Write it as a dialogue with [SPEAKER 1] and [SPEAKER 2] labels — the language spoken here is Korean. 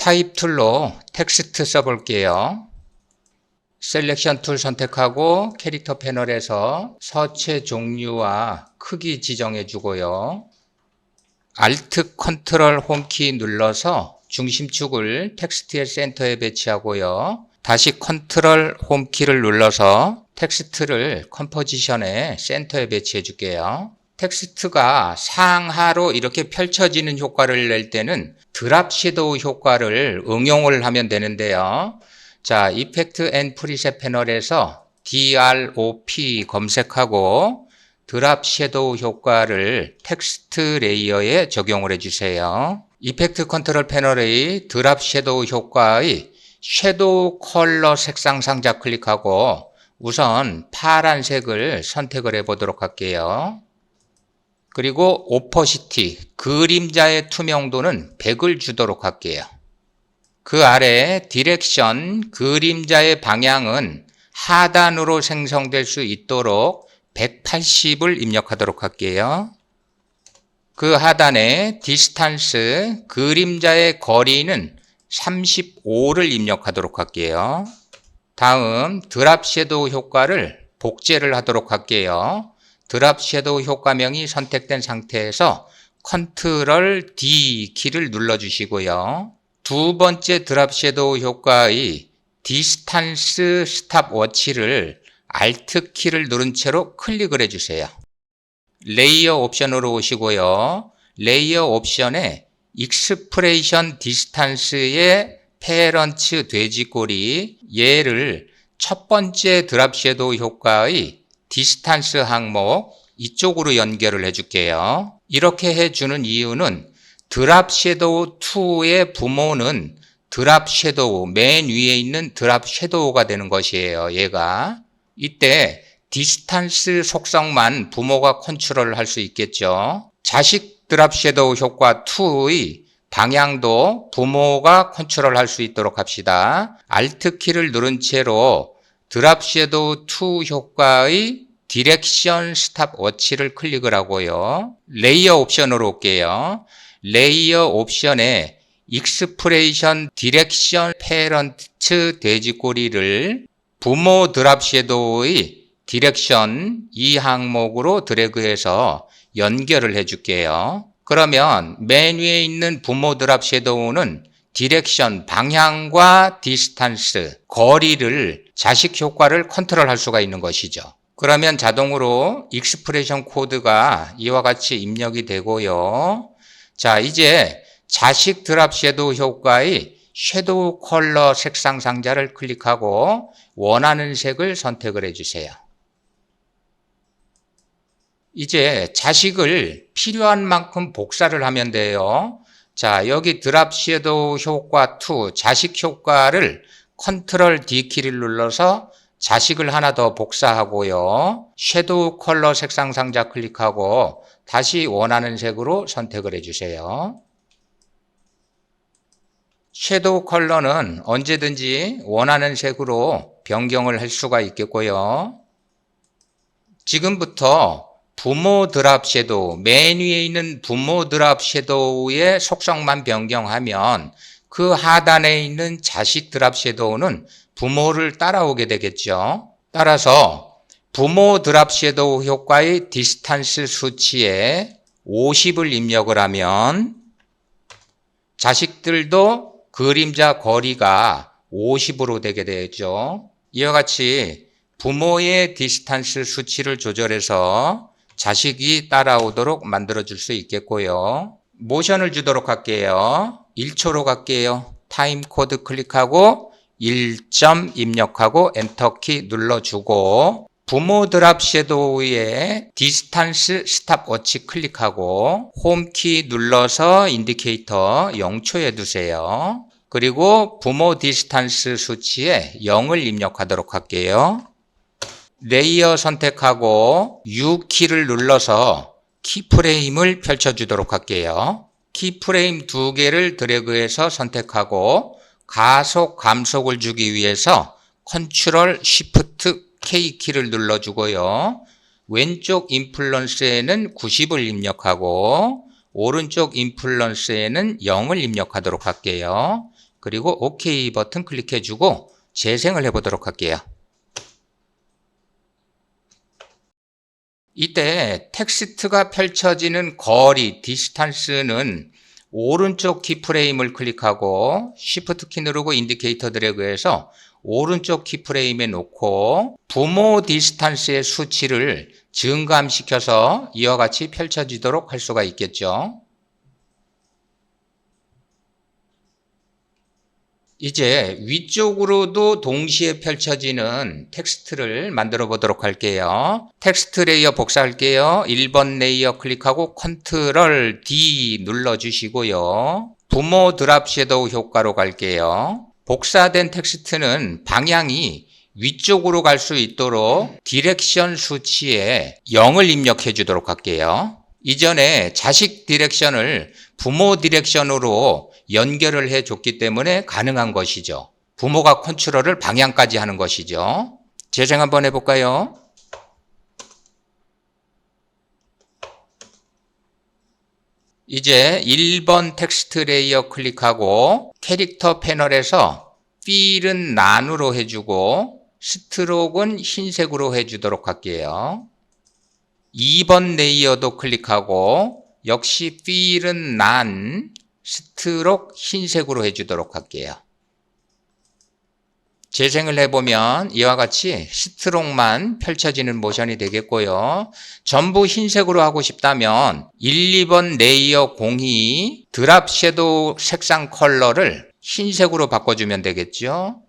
[SPEAKER 1] 타입 툴로 텍스트 써볼게요. 셀렉션 툴 선택하고 캐릭터 패널에서 서체 종류와 크기 지정해 주고요. Alt 컨트롤 홈키 눌러서 중심축을 텍스트의 센터에 배치하고요. 다시 컨트롤 홈키를 눌러서 텍스트를 컴포지션의 센터에 배치해 줄게요. 텍스트가 상하로 이렇게 펼쳐지는 효과를 낼 때는 드랍 섀도우 효과를 응용을 하면 되는데요. 자, 이펙트 앤 프리셋 패널에서 DROP 검색하고 드랍 섀도우 효과를 텍스트 레이어에 적용을 해주세요. 이펙트 컨트롤 패널의 드랍 섀도우 효과의 섀도우 컬러 색상 상자 클릭하고 우선 파란색을 선택을 해보도록 할게요. 그리고 오퍼시티, 그림자의 투명도는 100을 주도록 할게요. 그 아래 디렉션, 그림자의 방향은 하단으로 생성될 수 있도록 180을 입력하도록 할게요. 그 하단에 디스탄스, 그림자의 거리는 35를 입력하도록 할게요. 다음 드랍 섀도우 효과를 복제를 하도록 할게요. 드랍 섀도우 효과명이 선택된 상태에서 컨트롤 D 키를 눌러주시고요. 두 번째 드랍 섀도우 효과의 디스탄스 스탑워치를 Alt 키를 누른 채로 클릭을 해주세요. 레이어 옵션으로 오시고요. 레이어 옵션에 익스프레이션 디스탄스의 페런츠 돼지꼬리 얘를 첫 번째 드랍 섀도우 효과의 디스탄스 항목 이쪽으로 연결을 해줄게요. 이렇게 해주는 이유는 드랍 섀도우 2의 부모는 드랍 섀도우, 맨 위에 있는 드랍 섀도우가 되는 것이에요. 얘가. 이때 디스탄스 속성만 부모가 컨트롤을 할 수 있겠죠. 자식 드랍 섀도우 효과 2의 방향도 부모가 컨트롤 할 수 있도록 합시다. Alt 키를 누른 채로 드랍 섀도우 2 효과의 디렉션 스탑워치를 클릭을 하고요. 레이어 옵션으로 올게요. 레이어 옵션에 익스프레이션 디렉션 페런트 돼지꼬리를 부모 드랍 섀도우의 디렉션 이 항목으로 드래그해서 연결을 해줄게요. 그러면 맨 위에 있는 부모 드랍 섀도우는 디렉션, 방향과 디스탄스, 거리를 자식 효과를 컨트롤할 수가 있는 것이죠. 그러면 자동으로 익스프레션 코드가 이와 같이 입력이 되고요. 자, 이제 자식 드랍 섀도우 효과의 섀도우 컬러 색상 상자를 클릭하고 원하는 색을 선택을 해주세요. 이제 자식을 필요한 만큼 복사를 하면 돼요. 자, 여기 드랍 섀도우 효과 2 자식 효과를 컨트롤 D 키를 눌러서 자식을 하나 더 복사하고요. 섀도우 컬러 색상 상자 클릭하고 다시 원하는 색으로 선택을 해주세요. 섀도우 컬러는 언제든지 원하는 색으로 변경을 할 수가 있겠고요. 지금부터 부모 드랍 섀도우, 맨 위에 있는 부모 드랍 섀도우의 속성만 변경하면 그 하단에 있는 자식 드랍 섀도우는 부모를 따라오게 되겠죠. 따라서 부모 드랍 섀도우 효과의 디스탄스 수치에 50을 입력을 하면 자식들도 그림자 거리가 50으로 되게 되죠. 이와 같이 부모의 디스탄스 수치를 조절해서 자식이 따라오도록 만들어줄 수 있겠고요. 모션을 주도록 할게요. 1초로 갈게요. 타임 코드 클릭하고 1점 입력하고 엔터키 눌러주고 부모 드랍 섀도우의 디스탄스 스탑워치 클릭하고 홈키 눌러서 인디케이터 0초에 두세요. 그리고 부모 디스탄스 수치에 0을 입력하도록 할게요. 레이어 선택하고 U키를 눌러서 키프레임을 펼쳐주도록 할게요. 키프레임 2개를 드래그해서 선택하고 가속, 감속을 주기 위해서 컨트롤 쉬프트 K키를 눌러주고요. 왼쪽 인플루언스에는 90을 입력하고 오른쪽 인플루언스에는 0을 입력하도록 할게요. 그리고 OK 버튼 클릭해주고 재생을 해보도록 할게요. 이때 텍스트가 펼쳐지는 거리, 디스턴스는 오른쪽 키프레임을 클릭하고 Shift 키 누르고 인디케이터 드래그해서 오른쪽 키프레임에 놓고 부모 디스턴스의 수치를 증감시켜서 이와 같이 펼쳐지도록 할 수가 있겠죠. 이제 위쪽으로도 동시에 펼쳐지는 텍스트를 만들어 보도록 할게요. 텍스트 레이어 복사할게요. 1번 레이어 클릭하고 컨트롤 D 눌러주시고요. 부모 드랍 섀도우 효과로 갈게요. 복사된 텍스트는 방향이 위쪽으로 갈 수 있도록 디렉션 수치에 0을 입력해 주도록 할게요. 이전에 자식 디렉션을 부모 디렉션으로 연결을 해줬기 때문에 가능한 것이죠. 부모가 컨트롤을 방향까지 하는 것이죠. 재생 한번 해볼까요? 이제 1번 텍스트 레이어 클릭하고 캐릭터 패널에서 필은 난으로 해주고 스트로크는 흰색으로 해주도록 할게요. 2번 레이어도 클릭하고 역시 필은 난, 스트로크 흰색으로 해주도록 할게요. 재생을 해보면 이와 같이 스트로크만 펼쳐지는 모션이 되겠고요. 전부 흰색으로 하고 싶다면 1, 2번 레이어 02 드랍 섀도우 색상 컬러를 흰색으로 바꿔주면 되겠죠.